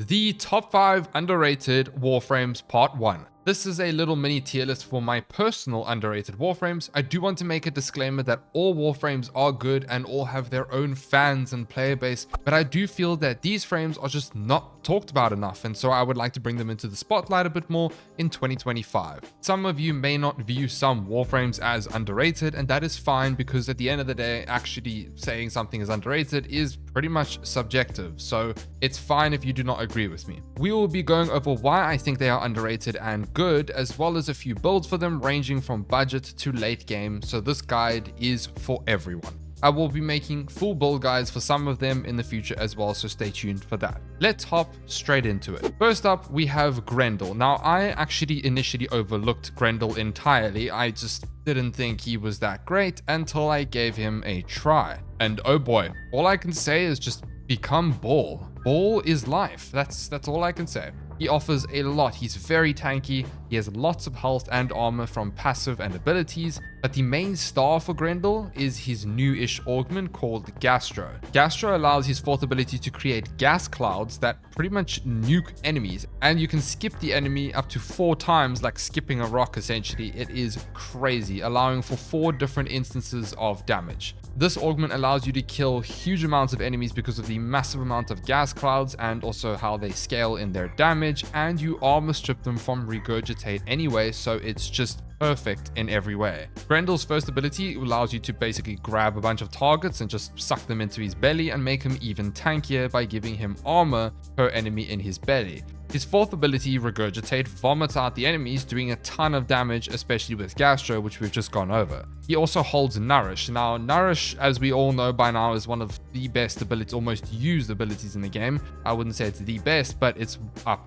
The top 5 underrated Warframes Part 1. This is a little mini tier list for my personal underrated Warframes. I do want to make a disclaimer that all Warframes are good and all have their own fans and player base, but I do feel that these frames are just not talked about enough, and so I would like to bring them into the spotlight a bit more in 2025. Some of you may not view some Warframes as underrated, and that is fine because at the end of the day, actually saying something is underrated is pretty much subjective, so it's fine if you do not agree with me. We will be going over why I think they are underrated and good, as well as a few builds for them ranging from budget to late game, so this guide is for everyone. I will be making full build guides for some of them in the future as well, so stay tuned for that. Let's hop straight into it. First up, we have Grendel. Now, I actually initially overlooked Grendel entirely. I just didn't think he was that great until I gave him a try. And oh boy, all I can say is just become Ball. Ball is life. That's all I can say. He offers a lot. He's very tanky. He has lots of health and armor from passive and abilities, but the main star for Grendel is his new-ish augment called Gastro. Gastro allows his fourth ability to create gas clouds that pretty much nuke enemies, and you can skip the enemy up to 4 times, like skipping a rock essentially. It is crazy, allowing for 4 different instances of damage. This augment allows you to kill huge amounts of enemies because of the massive amount of gas clouds and also how they scale in their damage, and you armor strip them from regurgitate anyway, so it's just perfect in every way. Grendel's first ability allows you to basically grab a bunch of targets and just suck them into his belly and make him even tankier by giving him armor per enemy in his belly. His fourth ability, Regurgitate, vomits out the enemies, doing a ton of damage, especially with Gastro, which we've just gone over. He also holds Nourish. Now, Nourish, as we all know by now, is one of the best abilities, almost used abilities in the game. I wouldn't say it's the best, but it's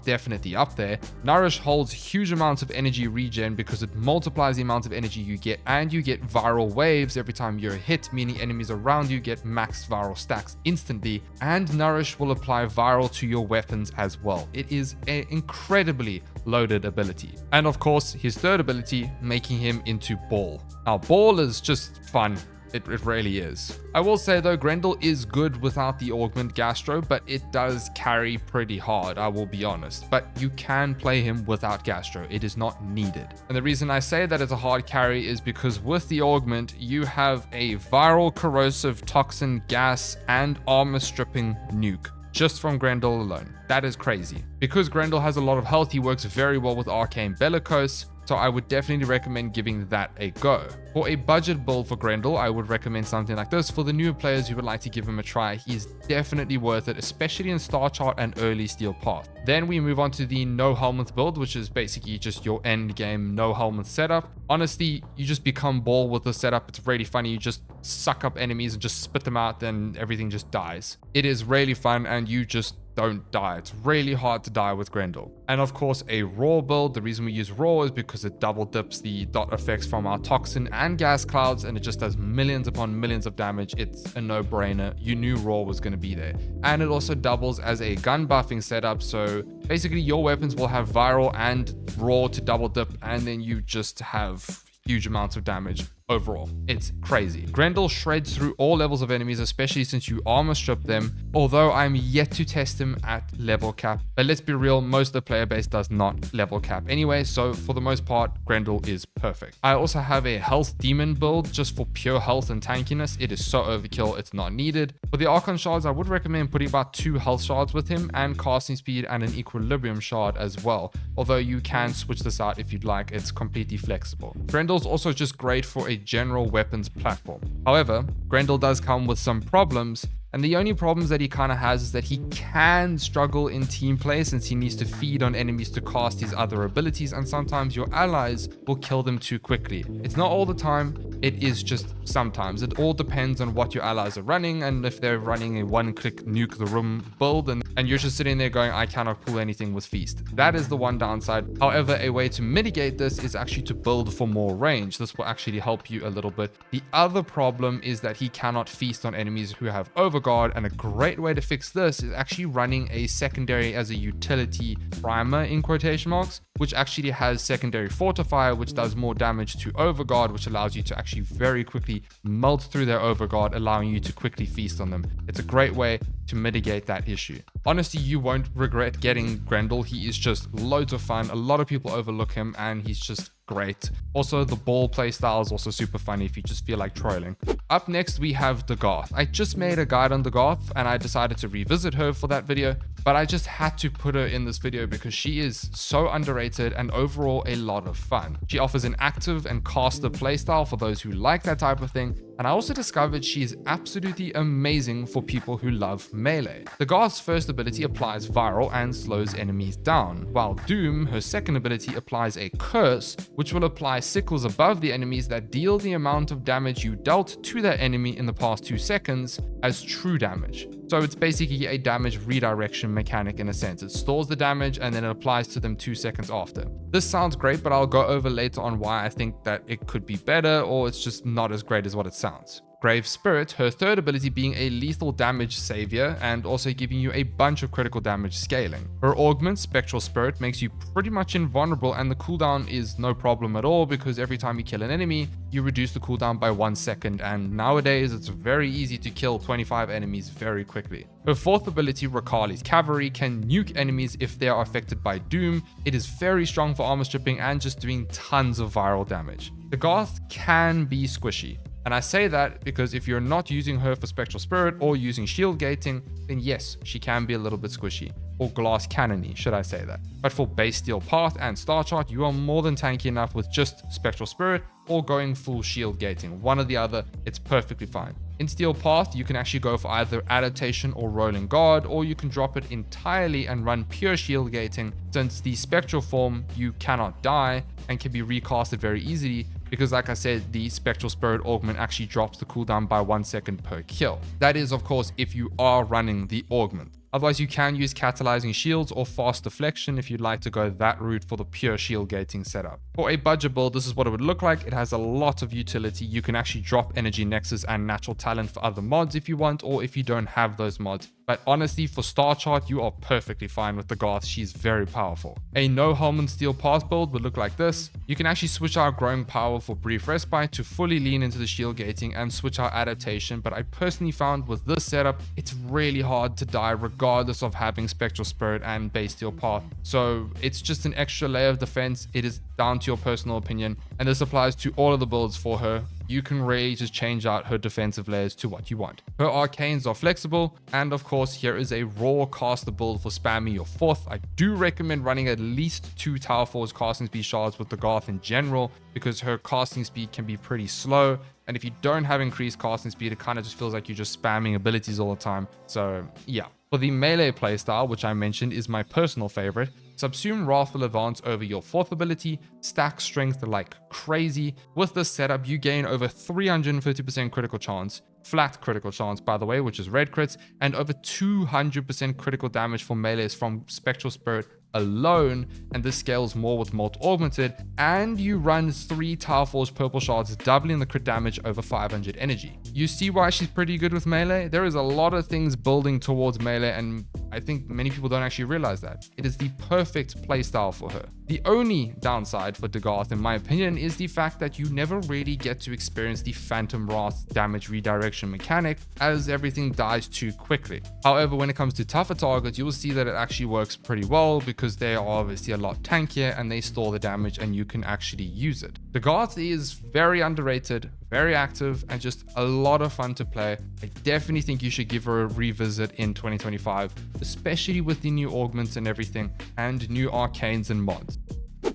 definitely up there. Nourish holds huge amounts of energy regen because it multiplies the amount of energy you get, and you get viral waves every time you're hit, meaning enemies around you get max viral stacks instantly, and Nourish will apply viral to your weapons as well. It is an incredibly loaded ability. And of course, his third ability, making him into Ball. Now, Ball is just fun. It really is. I will say though, Grendel is good without the augment Gastro, but it does carry pretty hard, I will be honest. But you can play him without Gastro. It is not needed. And the reason I say that it's a hard carry is because with the augment, you have a viral, corrosive, toxin, gas, and armor stripping nuke just from Grendel alone. That is crazy. Because Grendel has a lot of health, he works very well with Arcane Bellicose, so I would definitely recommend giving that a go. For a budget build for Grendel, I would recommend something like this. For the newer players who would like to give him a try, he's definitely worth it, especially in Star Chart and early Steel Path. Then we move on to the no helmet build, which is basically just your end game no helmet setup. Honestly, you just become Ball with the setup. It's really funny. You just suck up enemies and just spit them out, then everything just dies. It is really fun, and you just don't die. It's really hard to die with Grendel. And of course, a raw build. The reason we use raw is because it double dips the dot effects from our toxin and gas clouds, and it just does millions upon millions of damage. It's a no-brainer. You knew raw was going to be there. And it also doubles as a gun buffing setup, so basically your weapons will have viral and raw to double dip, and then you just have huge amounts of damage overall. It's crazy. Grendel shreds through all levels of enemies, especially since you armor strip them, although I'm yet to test him at level cap. But let's be real, most of the player base does not level cap anyway, so for the most part, Grendel is perfect. I also have a health demon build just for pure health and tankiness. It is so overkill, it's not needed. For the Archon shards, I would recommend putting about 2 health shards with him and casting speed and an equilibrium shard as well, although you can switch this out if you'd like. It's completely flexible. Grendel's also just great for a general weapons platform. However, Grendel does come with some problems, and the only problems that he kind of has is that he can struggle in team play since he needs to feed on enemies to cast his other abilities, and sometimes your allies will kill them too quickly. It's not all the time, it is just sometimes. It all depends on what your allies are running, and if they're running a one-click nuke the room build, and you're just sitting there going, I cannot pull anything with Feast. That is the one downside. However, a way to mitigate this is actually to build for more range. This will actually help you a little bit. The other problem is that he cannot feast on enemies who have overguard, and a great way to fix this is actually running a secondary as a utility primer in quotation marks, which actually has secondary fortifier, which does more damage to overguard, which allows you to actually actually very quickly melt through their overguard, allowing you to quickly feast on them. It's a great way to mitigate that issue. Honestly, you won't regret getting Grendel. He is just loads of fun. A lot of people overlook him and he's just great. Also, the ball playstyle is also super funny if you just feel like trolling. Up next, we have Dagath. I just made a guide on Dagath and I decided to revisit her for that video, but I just had to put her in this video because she is so underrated and overall a lot of fun. She offers an active and caster playstyle for those who like that type of thing, and I also discovered she is absolutely amazing for people who love melee. Dagath's first ability applies viral and slows enemies down, while Doom, her second ability, applies a curse, which will apply sickles above the enemies that deal the amount of damage you dealt to that enemy in the past 2 seconds as true damage. So it's basically a damage redirection mechanic in a sense. It stores the damage and then it applies to them 2 seconds after. This sounds great, but I'll go over later on why I think that it could be better or it's just not as great as what it sounds. Grave Spirit, her third ability being a lethal damage savior and also giving you a bunch of critical damage scaling. Her augment, Spectral Spirit, makes you pretty much invulnerable and the cooldown is no problem at all because every time you kill an enemy, you reduce the cooldown by 1 second, and nowadays it's very easy to kill 25 enemies very quickly. Her fourth ability, Rakali's Cavalry, can nuke enemies if they are affected by Doom. It is very strong for armor stripping and just doing tons of viral damage. Dagath can be squishy. And I say that because if you're not using her for Spectral Spirit or using shield gating, then yes, she can be a little bit squishy. Or glass cannony, should I say that. But for base Steel Path and Star Chart, you are more than tanky enough with just Spectral Spirit or going full shield gating. One or the other, it's perfectly fine. In Steel Path, you can actually go for either Adaptation or Rolling Guard, or you can drop it entirely and run pure shield gating, since the Spectral form, you cannot die and can be recasted very easily, because like I said, the Spectral Spirit Augment actually drops the cooldown by 1 second per kill. That is, of course, if you are running the Augment. Otherwise, you can use Catalyzing Shields or Fast Deflection if you'd like to go that route for the pure shield gating setup. For a budget build, this is what it would look like. It has a lot of utility. You can actually drop Energy Nexus and Natural Talent for other mods if you want, or if you don't have those mods. But honestly, for Star Chart, you are perfectly fine with Dagath. She's very powerful. A no helm and Steel Path build would look like this. You can actually switch out Growing Power for Brief Respite to fully lean into the shield gating and switch out Adaptation, but I personally found with this setup, it's really hard to die regardless of having Spectral Spirit and base Steel Path. So it's just an extra layer of defense. It is down to your personal opinion, and this applies to all of the builds for her. You can really just change out her defensive layers to what you want. Her arcanes are flexible, and of course here is a raw caster build for spamming your fourth. I do recommend running at least 2 Tower Force casting speed shards with Dagath in general, because her casting speed can be pretty slow, and if you don't have increased casting speed, it kind of just feels like you're just spamming abilities all the time. So yeah. For the melee playstyle, which I mentioned is my personal favorite, Subsume Wrath will advance over your fourth ability, stack strength like crazy. With this setup, you gain over 350% critical chance, flat critical chance by the way, which is red crits, and over 200% critical damage for melees from Spectral Spirit alone, and this scales more with Molt Augmented, and you run 3 Tower Force purple shards, doubling the crit damage over 500 energy. You see why she's pretty good with melee? There is a lot of things building towards melee, and I think many people don't actually realize that. It is the perfect playstyle for her. The only downside for Dagath, in my opinion, is the fact that you never really get to experience the Phantom Wrath damage redirection mechanic, as everything dies too quickly. However, when it comes to tougher targets, you will see that it actually works pretty well, because they are obviously a lot tankier and they store the damage and you can actually use it. Dagath is very underrated, very active, and just a lot of fun to play. I definitely think you should give her a revisit in 2025, especially with the new augments and everything, and new arcanes and mods.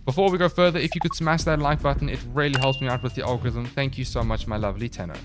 Before we go further, if you could smash that like button, it really helps me out with the algorithm. Thank you so much, my lovely tenor.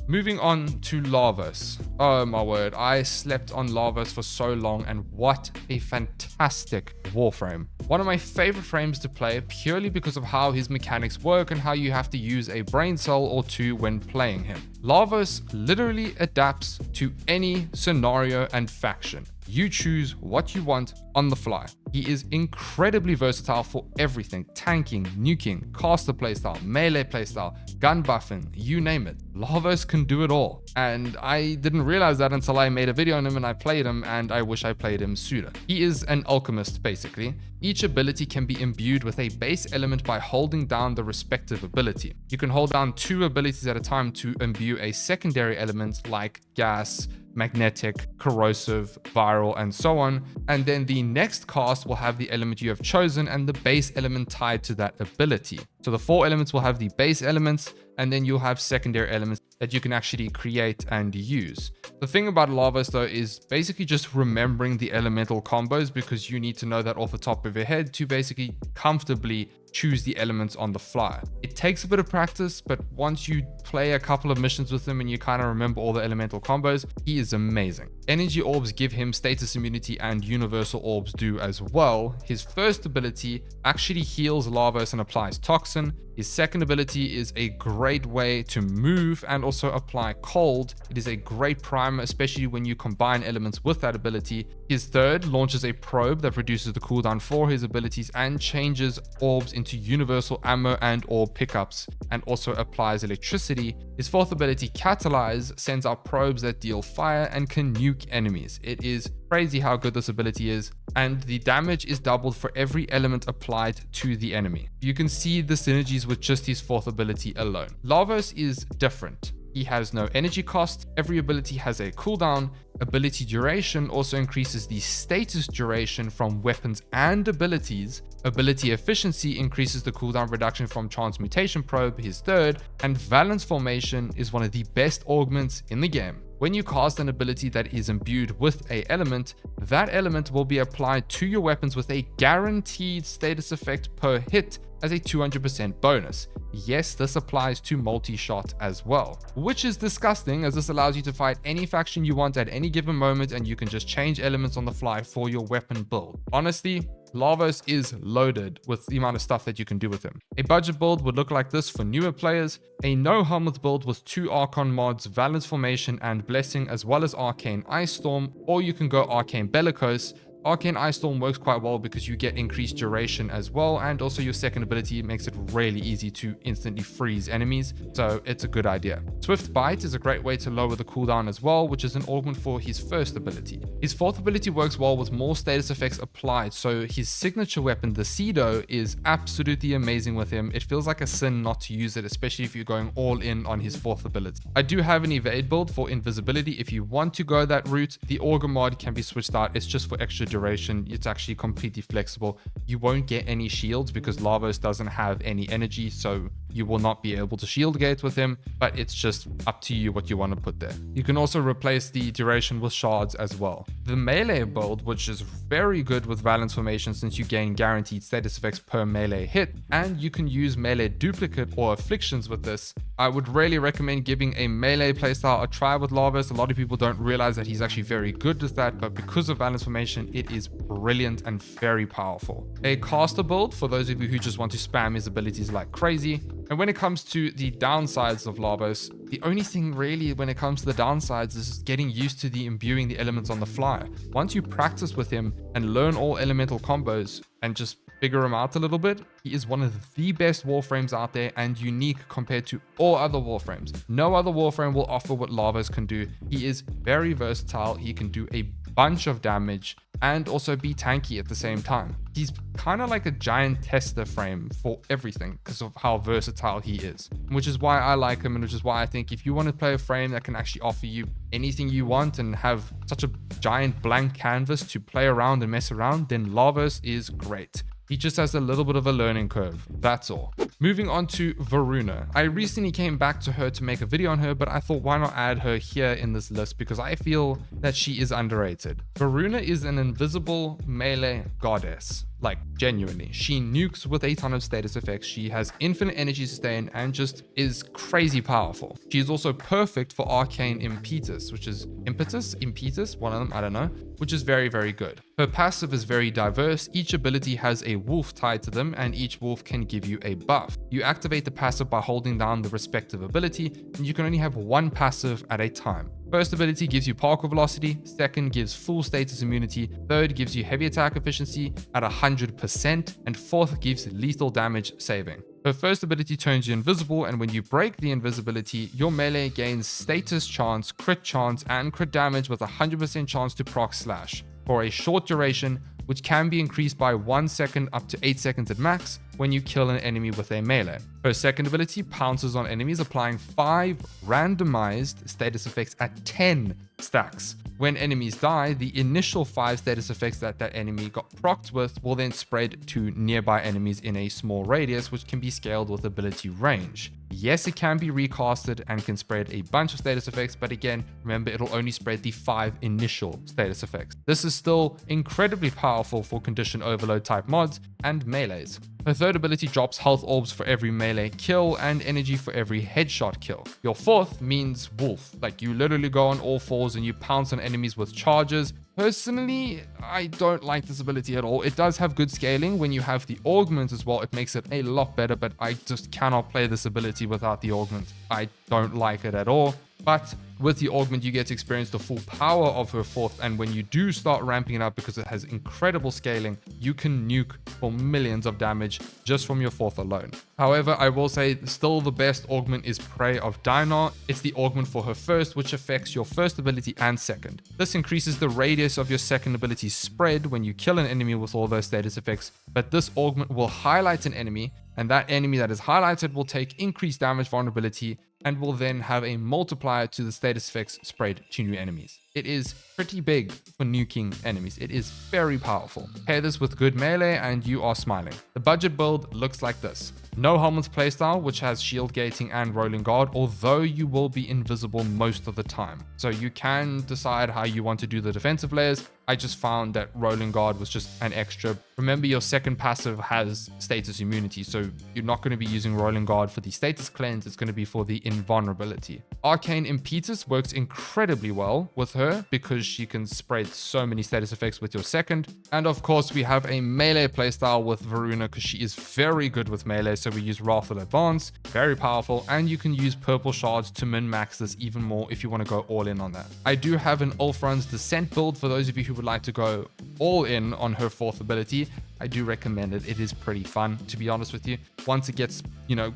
Moving on to Lavos. Oh my word, I slept on Lavos for so long, and what a fantastic warframe. One of my favorite frames to play, purely because of how his mechanics work and how you have to use a brain cell or two when playing him. Lavos literally adapts to any scenario and faction. You choose what you want on the fly. He is incredibly versatile for everything: tanking, nuking, caster playstyle, melee playstyle, gun buffing, you name it. Lavos can do it all. And I didn't realize that until I made a video on him and I played him, and I wish I played him sooner. He is an alchemist, basically. Each ability can be imbued with a base element by holding down the respective ability. You can hold down 2 abilities at a time to imbue a secondary element like gas, magnetic, corrosive, viral, and so on. And then the next cast will have the element you have chosen and the base element tied to that ability. So the 4 elements will have the base elements, and then you'll have secondary elements that you can actually create and use. The thing about Lavos though is basically just remembering the elemental combos, because you need to know that off the top of your head to basically comfortably choose the elements on the fly. It takes a bit of practice, but once you play a couple of missions with him and you kind of remember all the elemental combos, he is amazing. Energy orbs give him status immunity, and universal orbs do as well. His first ability actually heals Lavos and applies toxin. His second ability is a great way to move and also apply cold. It is a great primer, especially when you combine elements with that ability. His third launches a probe that reduces the cooldown for his abilities and changes orbs into universal ammo and orb pickups, and also applies electricity. His fourth ability, Catalyze, sends out probes that deal fire and can nuke enemies. It is crazy how good this ability is, and the damage is doubled for every element applied to the enemy. You can see the synergies with just his fourth ability alone. Lavos is different. He has no energy cost. Every ability has a cooldown. Ability duration also increases the status duration from weapons and abilities. Ability efficiency increases the cooldown reduction from transmutation probe, his third. And valence formation is one of the best augments in the game. When you cast an ability that is imbued with an element, that element will be applied to your weapons with a guaranteed status effect per hit as a 200% bonus. Yes, this applies to multi-shot as well, which is disgusting, as this allows you to fight any faction you want at any given moment, and you can just change elements on the fly for your weapon build. Honestly, Lavos is loaded with the amount of stuff that you can do with him. A budget build would look like this for newer players: a no helmet build with 2 Archon mods, Valence Formation and Blessing, as well as Arcane Ice Storm, or you can go Arcane Bellicose. Arcane Ice Storm works quite well because you get increased duration as well, and also your second ability makes it really easy to instantly freeze enemies, so it's a good idea. Swift Bite is a great way to lower the cooldown as well, which is an augment for his first ability. His fourth ability works well with more status effects applied, so his signature weapon, the Cedo, is absolutely amazing with him. It feels like a sin not to use it, especially if you're going all in on his fourth ability. I do have an evade build for invisibility if you want to go that route. The Augur mod can be switched out. It's just for extra duration. It's actually completely flexible. You won't get any shields because Lavos doesn't have any energy, so you will not be able to shield gate with him, but it's just up to you what you want to put there. You can also replace the duration with shards as well. The melee build, which is very good with Valence Formation since you gain guaranteed status effects per melee hit, and you can use melee duplicate or afflictions with this. I would really recommend giving a melee playstyle a try with Lavos. A lot of people don't realize that he's actually very good with that, but because of Valence Formation, it is brilliant and very powerful. A caster build for those of you who just want to spam his abilities like crazy. And when it comes to the downsides of Lavos, the only thing really when it comes to the downsides is getting used to the imbuing the elements on the fly. Once you practice with him and learn all elemental combos and just figure him out a little bit, he is one of the best Warframes out there and unique compared to all other Warframes. No other Warframe will offer what Lavos can do. He is very versatile. He can do a bunch of damage and also be tanky at the same time. He's kind of like a giant tester frame for everything because of how versatile he is, which is why I like him, and which is why I think if you want to play a frame that can actually offer you anything you want and have such a giant blank canvas to play around and mess around, then Lavos is great. He just has a little bit of a learning curve, that's all. Moving on to Voruna. I recently came back to her to make a video on her, but I thought why not add her here in this list because I feel that she is underrated. Voruna is an invisible melee goddess. Like, genuinely. She nukes with a ton of status effects. She has infinite energy sustain and just is crazy powerful. She is also perfect for Arcane Impetus, which is Impetus, one of them, I don't know, which is very, very good. Her passive is very diverse. Each ability has a wolf tied to them, and each wolf can give you a buff. You activate the passive by holding down the respective ability, and you can only have one passive at a time. First ability gives you parkour velocity, second gives full status immunity, third gives you heavy attack efficiency at 100%, and fourth gives lethal damage saving. Her first ability turns you invisible, and when you break the invisibility, your melee gains status chance, crit chance, and crit damage with 100% chance to proc slash for a short duration, which can be increased by 1 second up to 8 seconds at max when you kill an enemy with a melee. Her second ability pounces on enemies, applying 5 randomized status effects at 10 stacks. When enemies die, the initial 5 status effects that enemy got procced with will then spread to nearby enemies in a small radius, which can be scaled with ability range. Yes, it can be recasted and can spread a bunch of status effects, but again, remember, it'll only spread the 5 initial status effects. This is still incredibly powerful for condition overload type mods and melees. Her third ability drops health orbs for every melee kill and energy for every headshot kill. Your fourth means wolf, like you literally go on all fours and you pounce on enemies with charges. Personally, I don't like this ability at all. It does have good scaling. When you have the augment as well, it makes it a lot better, but I just cannot play this ability without the augment. I don't like it at all. But with the augment, you get to experience the full power of her fourth, and when you do start ramping it up, because it has incredible scaling, you can nuke for millions of damage just from your fourth alone. However, I will say still the best augment is Prey of Dinar. It's the augment for her first, which affects your first ability and second. This increases the radius of your second ability's spread when you kill an enemy with all those status effects, but this augment will highlight an enemy, and that enemy that is highlighted will take increased damage vulnerability and will then have a multiplier to the status effects spread to new enemies. It is pretty big for nuking enemies. It is very powerful. Pair this with good melee and you are smiling. The budget build looks like this. No helmets playstyle, which has shield gating and rolling guard, although you will be invisible most of the time. So you can decide how you want to do the defensive layers. I just found that rolling guard was just an extra. Remember, your second passive has status immunity, so you're not going to be using rolling guard for the status cleanse. It's going to be for the invulnerability. Arcane Impetus works incredibly well with her because she can spread so many status effects with your second. And of course, we have a melee playstyle with Voruna because she is very good with melee. So we use Wrathful Advance, very powerful, and you can use purple shards to min-max this even more if you want to go all in on that. I do have an Ulfrun's Descent build for those of you who would like to go all in on her fourth ability. I do recommend it. It is pretty fun, to be honest with you. Once it gets,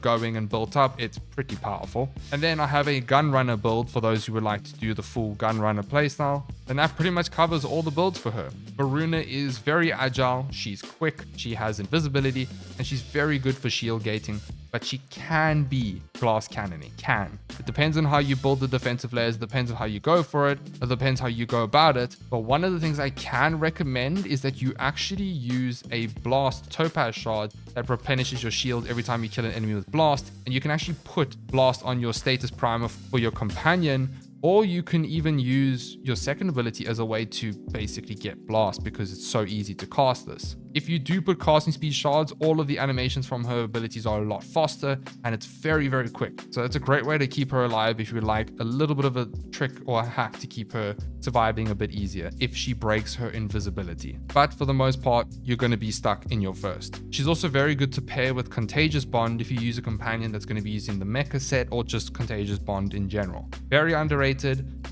going and built up, it's pretty powerful. And then I have a Gunrunner build for those who would like to do the full Gunrunner playstyle. And that pretty much covers all the builds for her. Voruna is very agile, she's quick, she has invisibility, and she's very good for shield gating. But she can be glass cannoning. It depends on how you build the defensive layers, it depends on how you go for it, it depends how you go about it. But one of the things I can recommend is that you actually use a blast topaz shard that replenishes your shield every time you kill an enemy with blast, and you can actually put blast on your status primer for your companion, or you can even use your second ability as a way to basically get blast because it's so easy to cast this. If you do put casting speed shards, all of the animations from her abilities are a lot faster and it's very, very quick. So it's a great way to keep her alive if you would like a little bit of a trick or a hack to keep her surviving a bit easier if she breaks her invisibility. But for the most part, you're going to be stuck in your first. She's also very good to pair with Contagious Bond if you use a companion that's going to be using the Mecha set or just Contagious Bond in general. Very underrated.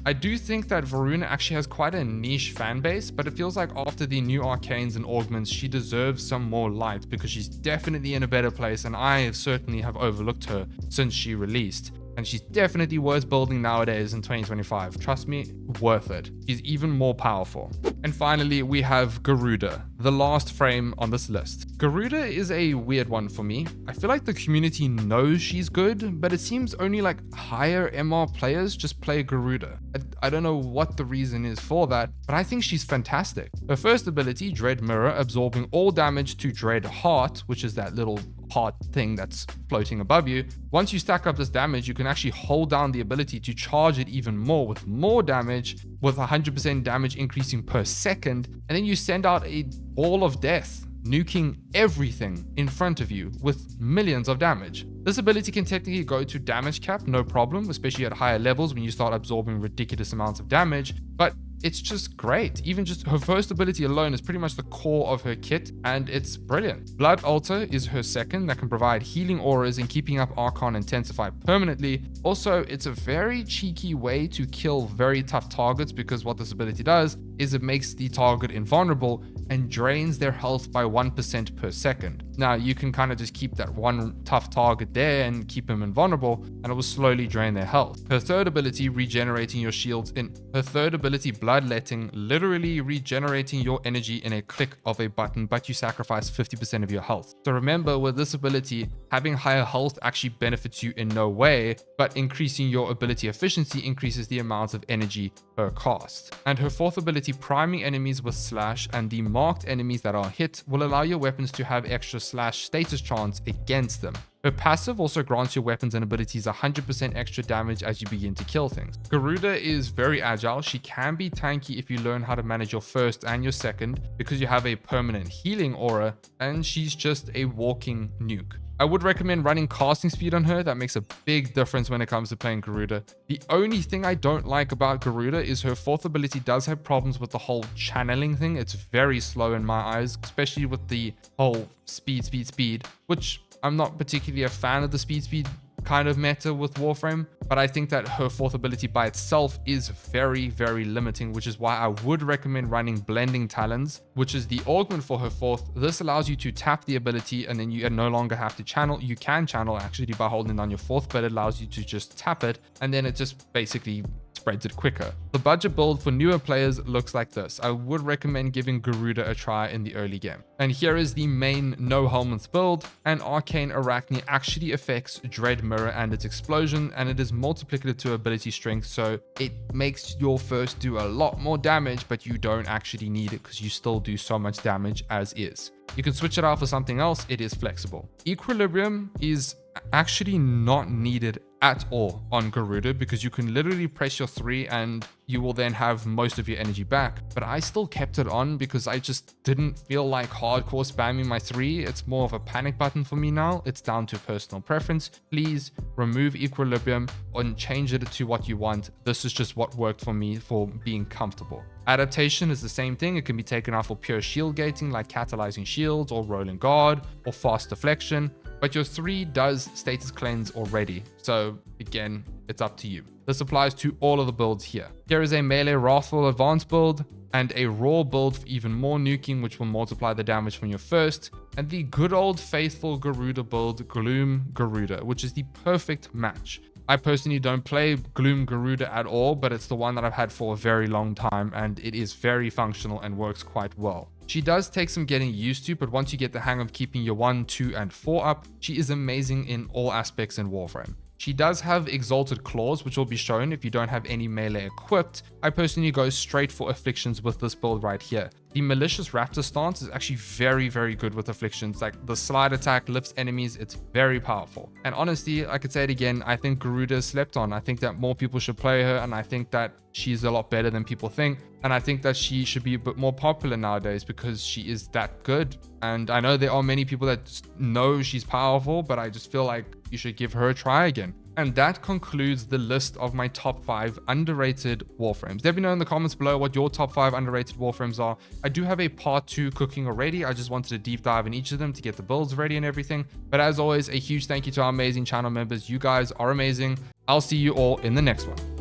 I do think that Voruna actually has quite a niche fan base, but it feels like after the new arcanes and augments, she deserves some more light because she's definitely in a better place, and I certainly have overlooked her since she released. And she's definitely worth building nowadays in 2025. Trust me, worth it. She's even more powerful. And finally, we have Garuda, the last frame on this list. Garuda is a weird one for me. I feel like the community knows she's good, but it seems only like higher MR players just play Garuda. I don't know what the reason is for that, but I think she's fantastic. Her first ability, Dread Mirror, absorbing all damage to Dread Heart, which is that little heart thing that's floating above you. Once you stack up this damage, you can actually hold down the ability to charge it even more with more damage, with 100% damage increasing per second, and then you send out a ball of death, nuking everything in front of you with millions of damage. This ability can technically go to damage cap, no problem, especially at higher levels when you start absorbing ridiculous amounts of damage, but it's just great. Even just her first ability alone is pretty much the core of her kit, and it's brilliant. Blood Altar is her second that can provide healing auras and keeping up Archon Intensify permanently. Also, it's a very cheeky way to kill very tough targets, because what this ability does is it makes the target invulnerable and drains their health by 1% per second. Now, you can kind of just keep that one tough target there and keep them invulnerable, and it will slowly drain their health. Her third ability, regenerating your shields in her third ability, Bloodletting, literally regenerating your energy in a click of a button, but you sacrifice 50% of your health. So remember, with this ability, having higher health actually benefits you in no way, but increasing your ability efficiency increases the amount of energy per cast. And her fourth ability, priming enemies with slash, and the marked enemies that are hit will allow your weapons to have extra slash status chance against them. Her passive also grants your weapons and abilities 100% extra damage as you begin to kill things. Garuda is very agile. She can be tanky if you learn how to manage your first and your second, because you have a permanent healing aura, and she's just a walking nuke. I would recommend running casting speed on her. That makes a big difference when it comes to playing Garuda. The only thing I don't like about Garuda is her fourth ability does have problems with the whole channeling thing. It's very slow in my eyes, especially with the whole speed, which I'm not particularly a fan of the speed kind of meta with Warframe, but I think that her fourth ability by itself is very, very limiting, which is why I would recommend running Blending Talons, which is the augment for her fourth. This allows you to tap the ability and then you no longer have to channel. You can channel actually by holding down your fourth, but it allows you to just tap it, and then it just basically spreads it quicker. The budget build for newer players looks like this. I would recommend giving Garuda a try in the early game. And here is the main no helmet build. And Arcane Arachne actually affects Dread Mirror and its explosion, and it is multiplicative to ability strength, so it makes your first do a lot more damage, but you don't actually need it because you still do so much damage as is. You can switch it out for something else. It is flexible. Equilibrium is actually not needed at all on Garuda, because you can literally press your 3 and you will then have most of your energy back. But I still kept it on because I just didn't feel like hardcore spamming my 3. It's more of a panic button for me now. It's down to personal preference. Please remove Equilibrium and change it to what you want. This is just what worked for me for being comfortable. Adaptation is the same thing. It can be taken out for pure shield gating like catalyzing shields or rolling guard or fast deflection. But your 3 does status cleanse already, so again, it's up to you. This applies to all of the builds here. Here is a melee Wrathful advanced build and a raw build for even more nuking, which will multiply the damage from your first, and the good old faithful Garuda build, Gloom Garuda, which is the perfect match. I personally don't play Gloom Garuda at all, but it's the one that I've had for a very long time, and it is very functional and works quite well. She does take some getting used to, but once you get the hang of keeping your 1, 2, and 4 up, she is amazing in all aspects in Warframe. She does have Exalted Claws, which will be shown if you don't have any melee equipped. I personally go straight for Afflictions with this build right here. The Malicious Raptor stance is actually very, very good with Afflictions. Like, the slide attack lifts enemies. It's very powerful. And honestly, I could say it again, I think Garuda is slept on. I think that more people should play her, and I think that she's a lot better than people think. And I think that she should be a bit more popular nowadays because she is that good. And I know there are many people that know she's powerful, but I just feel like you should give her a try again. And that concludes the list of my top 5 underrated Warframes. Let me know in the comments below what your top 5 underrated Warframes are. I do have a part 2 cooking already. I just wanted to deep dive in each of them to get the builds ready and everything. But as always, a huge thank you to our amazing channel members. You guys are amazing. I'll see you all in the next one.